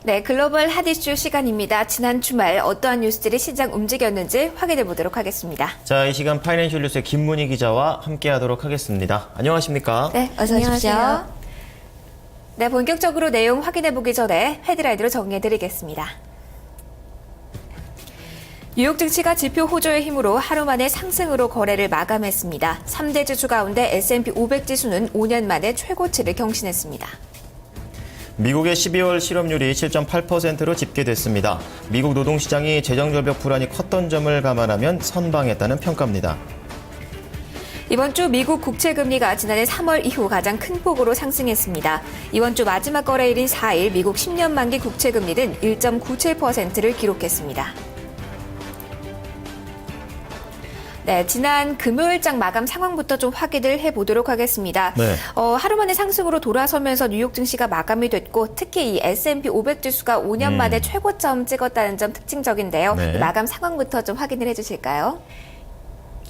네, 글로벌 핫 이슈 시간입니다. 지난 주말 어떠한 뉴스들이 시장 움직였는지 확인해 보도록 하겠습니다. 자, 이 시간 파이낸셜 뉴스의 김문희 기자와 함께하도록 하겠습니다. 안녕하십니까? 네, 어서 오십시오. 안녕하세요. 네, 본격적으로 내용 확인해 보기 전에 헤드라인으로 정리해 드리겠습니다. 뉴욕 증시가 지표 호조의 힘으로 하루 만에 상승으로 거래를 마감했습니다. 3대 지수 가운데 S&P 500 지수는 5년 만에 최고치를 경신했습니다. 미국의 12월 실업률이 7.8%로 집계됐습니다. 미국 노동시장이 재정절벽 불안이 컸던 점을 감안하면 선방했다는 평가입니다. 이번 주 미국 국채금리가 지난해 3월 이후 가장 큰 폭으로 상승했습니다. 이번 주 마지막 거래일인 4일 미국 10년 만기 국채금리는 1.97%를 기록했습니다. 네, 지난 금요일장 마감 상황부터 좀 확인을 해보도록 하겠습니다. 네. 하루 만에 상승으로 돌아서면서 뉴욕 증시가 마감이 됐고 특히 이 S&P 500 지수가 5년 만에 최고점 찍었다는 점 특징적인데요. 네. 마감 상황부터 좀 확인을 해주실까요?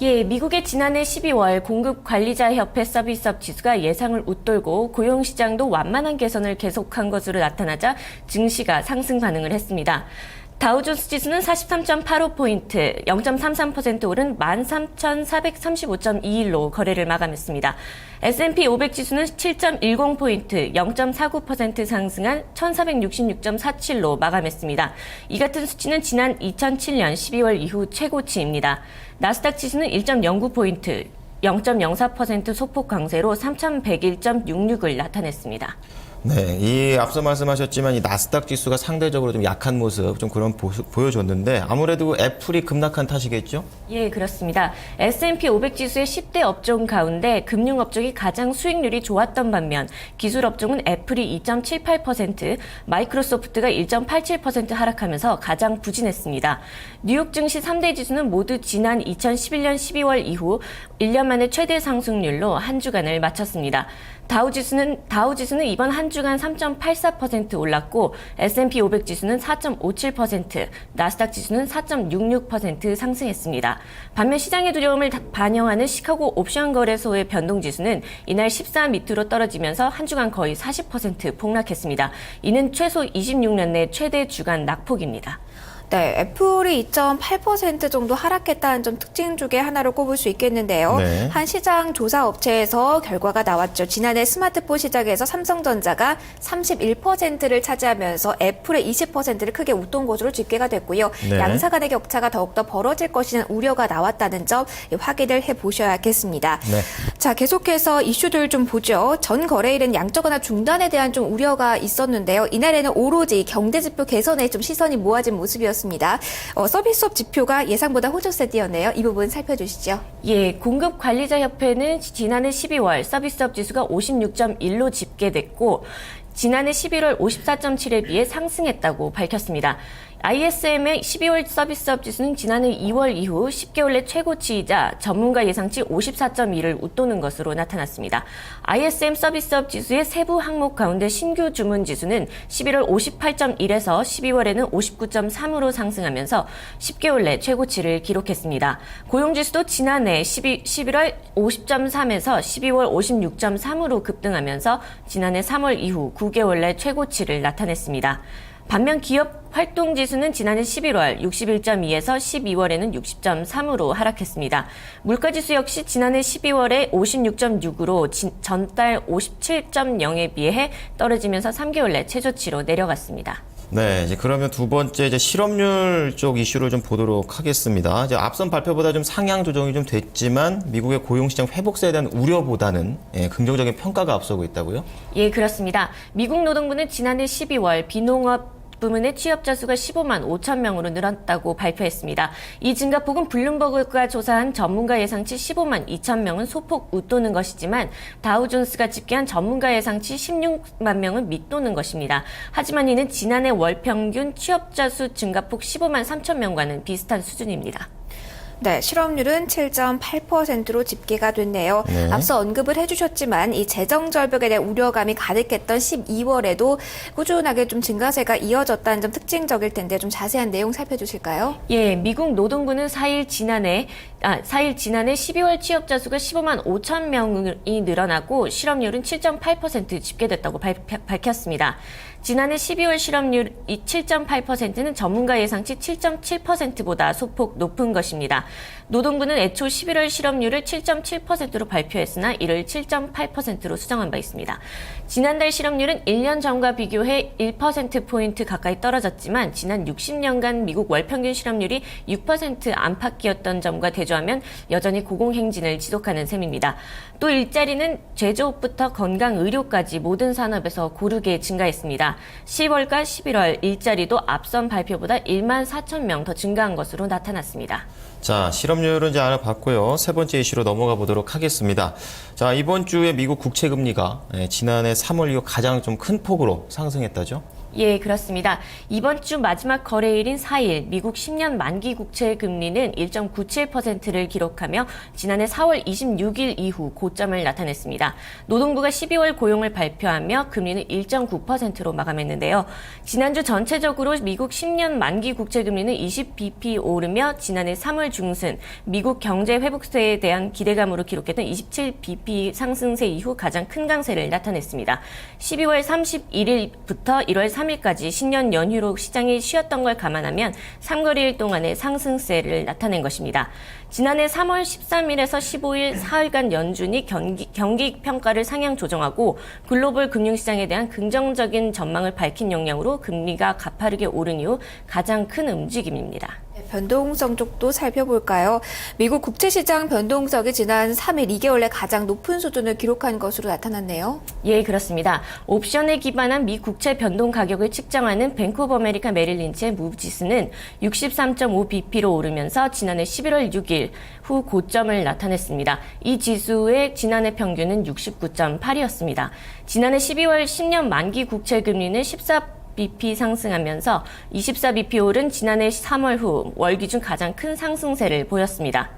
예, 미국의 지난해 12월 공급관리자협회 서비스업 지수가 예상을 웃돌고 고용시장도 완만한 개선을 계속한 것으로 나타나자 증시가 상승 반응을 했습니다. 다우존스 지수는 43.85포인트, 0.33% 오른 13,435.21로 거래를 마감했습니다. S&P 500 지수는 7.10포인트, 0.49% 상승한 1,466.47로 마감했습니다. 이 같은 수치는 지난 2007년 12월 이후 최고치입니다. 나스닥 지수는 1.09포인트, 0.04% 소폭 강세로 3,101.66을 나타냈습니다. 네, 이 앞서 말씀하셨지만 이 나스닥 지수가 상대적으로 좀 약한 모습 좀 그런 보여줬는데 아무래도 애플이 급락한 탓이겠죠? 예, 그렇습니다. S&P 500 지수의 10대 업종 가운데 금융업종이 가장 수익률이 좋았던 반면 기술업종은 애플이 2.78%, 마이크로소프트가 1.87% 하락하면서 가장 부진했습니다. 뉴욕 증시 3대 지수는 모두 지난 2011년 12월 이후 1년 만에 최대 상승률로 한 주간을 마쳤습니다. 다우지수는 이번 한 주간 3.84% 올랐고 S&P 500 지수는 4.57%, 나스닥 지수는 4.66% 상승했습니다. 반면 시장의 두려움을 반영하는 시카고 옵션 거래소의 변동 지수는 이날 14 밑으로 떨어지면서 한 주간 거의 40% 폭락했습니다. 이는 최소 26년 내 최대 주간 낙폭입니다. 네, 애플이 2.8% 정도 하락했다는 점 특징 중에 하나로 꼽을 수 있겠는데요. 네. 한 시장 조사 업체에서 결과가 나왔죠. 지난해 스마트폰 시장에서 삼성전자가 31%를 차지하면서 애플의 20%를 크게 웃돈 것으로 집계가 됐고요. 네. 양사 간의 격차가 더욱더 벌어질 것이라는 우려가 나왔다는 점 확인을 해보셔야겠습니다. 네. 자, 계속해서 이슈들 좀 보죠. 전 거래일은 양적완화 중단에 대한 좀 우려가 있었는데요. 이날에는 오로지 경제지표 개선에 좀 시선이 모아진 모습이었습니다. 서비스업 지표가 예상보다 호조세 띄었네요. 이 부분 살펴주시죠. 예, 공급관리자협회는 지난해 12월 서비스업 지수가 56.1로 집계됐고 지난해 11월 54.7에 비해 상승했다고 밝혔습니다. ISM의 12월 서비스업 지수는 지난해 2월 이후 10개월 내 최고치이자 전문가 예상치 54.2를 웃도는 것으로 나타났습니다. ISM 서비스업 지수의 세부 항목 가운데 신규 주문 지수는 11월 58.1에서 12월에는 59.3으로 상승하면서 10개월 내 최고치를 기록했습니다. 고용지수도 지난해 11월 50.3에서 12월 56.3으로 급등하면서 지난해 3월 이후 9개월 내 최고치를 나타냈습니다. 반면 기업 활동 지수는 지난해 11월 61.2에서 12월에는 60.3으로 하락했습니다. 물가 지수 역시 지난해 12월에 56.6으로 전달 57.0에 비해 떨어지면서 3개월 내 최저치로 내려갔습니다. 네, 이제 그러면 두 번째 이제 실업률 쪽 이슈를 좀 보도록 하겠습니다. 이제 앞선 발표보다 좀 상향 조정이 좀 됐지만 미국의 고용시장 회복세에 대한 우려보다는 긍정적인 평가가 앞서고 있다고요? 예, 그렇습니다. 미국 노동부는 지난해 12월 비농업 부문의 취업자 수가 15만 5천 명으로 늘었다고 발표했습니다. 이 증가폭은 블룸버그가 조사한 전문가 예상치 15만 2천 명은 소폭 웃도는 것이지만 다우존스가 집계한 전문가 예상치 16만 명은 밑도는 것입니다. 하지만 이는 지난해 월 평균 취업자 수 증가폭 15만 3천 명과는 비슷한 수준입니다. 네, 실업률은 7.8%로 집계가 됐네요. 네. 앞서 언급을 해주셨지만 이 재정 절벽에 대한 우려감이 가득했던 12월에도 꾸준하게 좀 증가세가 이어졌다는 점 특징적일 텐데 좀 자세한 내용 살펴주실까요? 예, 미국 노동부는 4일 지난해 4일 지난해 12월 취업자 수가 15만 5천 명이 늘어나고 실업률은 7.8% 집계됐다고 밝혔습니다. 지난해 12월 실업률 7.8%는 전문가 예상치 7.7%보다 소폭 높은 것입니다. 노동부는 애초 11월 실업률을 7.7%로 발표했으나 이를 7.8%로 수정한 바 있습니다. 지난달 실업률은 1년 전과 비교해 1%포인트 가까이 떨어졌지만 지난 60년간 미국 월평균 실업률이 6% 안팎이었던 점과 대조하면 여전히 고공행진을 지속하는 셈입니다. 또 일자리는 제조업부터 건강, 의료까지 모든 산업에서 고르게 증가했습니다. 10월과 11월 일자리도 앞선 발표보다 1만 4천 명 더 증가한 것으로 나타났습니다. 자, 실업률은 이제 알아봤고요. 세 번째 이슈로 넘어가 보도록 하겠습니다. 자, 이번 주에 미국 국채 금리가 지난해 3월 이후 가장 좀 큰 폭으로 상승했다죠? 예, 그렇습니다. 이번 주 마지막 거래일인 4일 미국 10년 만기 국채 금리는 1.97%를 기록하며 지난해 4월 26일 이후 고점을 나타냈습니다. 노동부가 12월 고용을 발표하며 금리는 1.9%로 마감했는데요. 지난주 전체적으로 미국 10년 만기 국채 금리는 20bp 오르며 지난해 3월 중순 미국 경제 회복세에 대한 기대감으로 기록했던 27bp 상승세 이후 가장 큰 강세를 나타냈습니다. 12월 31일부터 1월 3일까지 신년 연휴로 시장이 쉬었던 걸 감안하면 3거래일 동안의 상승세를 나타낸 것입니다. 지난해 3월 13일에서 15일 사흘간 연준이 경기 평가를 상향 조정하고 글로벌 금융시장에 대한 긍정적인 전망을 밝힌 영향으로 금리가 가파르게 오른 이후 가장 큰 움직임입니다. 변동성 쪽도 살펴볼까요? 미국 국채시장 변동성이 지난 3일 2개월 내 가장 높은 수준을 기록한 것으로 나타났네요. 예, 그렇습니다. 옵션에 기반한 미 국채 변동 가격을 측정하는 뱅크 오브 아메리카 메릴린치의 무브 지수는 63.5bp로 오르면서 지난해 11월 6일 후 고점을 나타냈습니다. 이 지수의 지난해 평균은 69.8이었습니다. 지난해 12월 10년 만기 국채 금리는 14bp 상승하면서 24bp 오른 지난해 3월 후 월 기준 가장 큰 상승세를 보였습니다.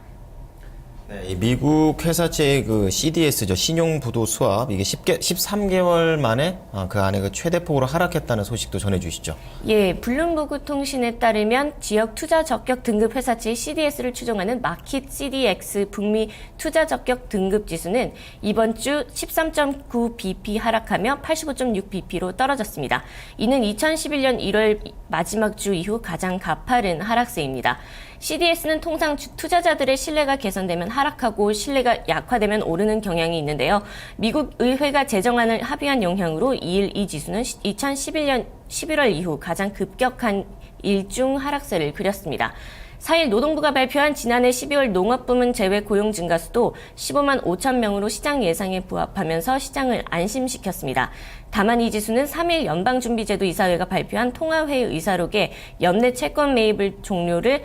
네, 이 미국 회사채의 그 CDS죠. 신용부도 수합. 이게 13개월 만에 그 안에 그 최대폭으로 하락했다는 소식도 전해주시죠. 예, 블룸버그 통신에 따르면 지역 투자 적격 등급 회사채의 CDS를 추종하는 마켓 CDX 북미 투자 적격 등급 지수는 이번 주 13.9bp 하락하며 85.6bp로 떨어졌습니다. 이는 2011년 1월 마지막 주 이후 가장 가파른 하락세입니다. CDS는 통상 투자자들의 신뢰가 개선되면 하락하고 신뢰가 약화되면 오르는 경향이 있는데요. 미국 의회가 제정안을 합의한 영향으로 2일 이 지수는 2011년 11월 이후 가장 급격한 일중 하락세를 그렸습니다. 4일 노동부가 발표한 지난해 12월 농업부문 제외 고용 증가수도 15만 5천 명으로 시장 예상에 부합하면서 시장을 안심시켰습니다. 다만 이 지수는 3일 연방준비제도 이사회가 발표한 통화회의 의사록에 연내 채권 매입을 종료를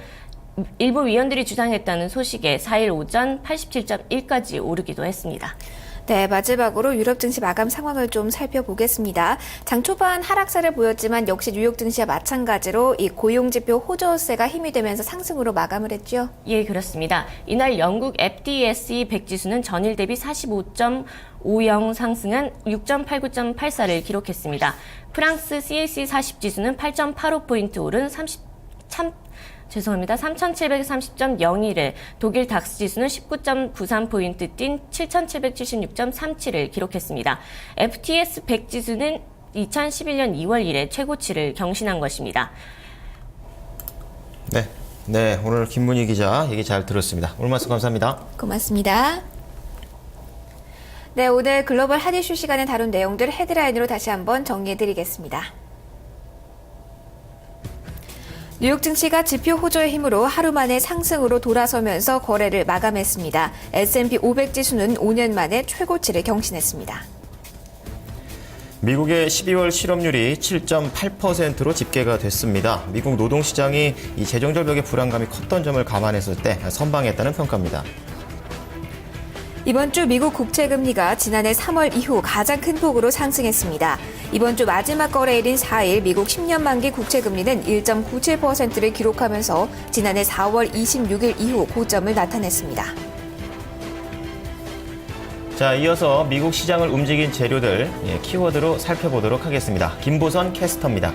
일부 위원들이 주장했다는 소식에 4일 오전 87.1까지 오르기도 했습니다. 네, 마지막으로 유럽 증시 마감 상황을 좀 살펴보겠습니다. 장 초반 하락세를 보였지만 역시 뉴욕 증시와 마찬가지로 이 고용지표 호조세가 힘이 되면서 상승으로 마감을 했죠. 예, 그렇습니다. 이날 영국 FTSE 100 지수는 전일 대비 45.50 상승한 6.89.84를 기록했습니다. 프랑스 CAC 40 지수는 8.85포인트 오른 3,730.01을, 독일 닥스 지수는 19.93포인트 뛴 7,776.37을 기록했습니다. FTS 100 지수는 2011년 2월 이래 최고치를 경신한 것입니다. 네, 오늘 김문희 기자 얘기 잘 들었습니다. 오늘 말씀 감사합니다. 고맙습니다. 네, 오늘 글로벌 핫 이슈 시간에 다룬 내용들 헤드라인으로 다시 한번 정리해드리겠습니다. 뉴욕 증시가 지표 호조의 힘으로 하루 만에 상승으로 돌아서면서 거래를 마감했습니다. S&P 500 지수는 5년 만에 최고치를 경신했습니다. 미국의 12월 실업률이 7.8%로 집계가 됐습니다. 미국 노동시장이 이 재정절벽의 불안감이 컸던 점을 감안했을 때 선방했다는 평가입니다. 이번 주 미국 국채 금리가 지난해 3월 이후 가장 큰 폭으로 상승했습니다. 이번 주 마지막 거래일인 4일 미국 10년 만기 국채 금리는 1.97%를 기록하면서 지난해 4월 26일 이후 고점을 나타냈습니다. 자, 이어서 미국 시장을 움직인 재료들 키워드로 살펴보도록 하겠습니다. 김보선 캐스터입니다.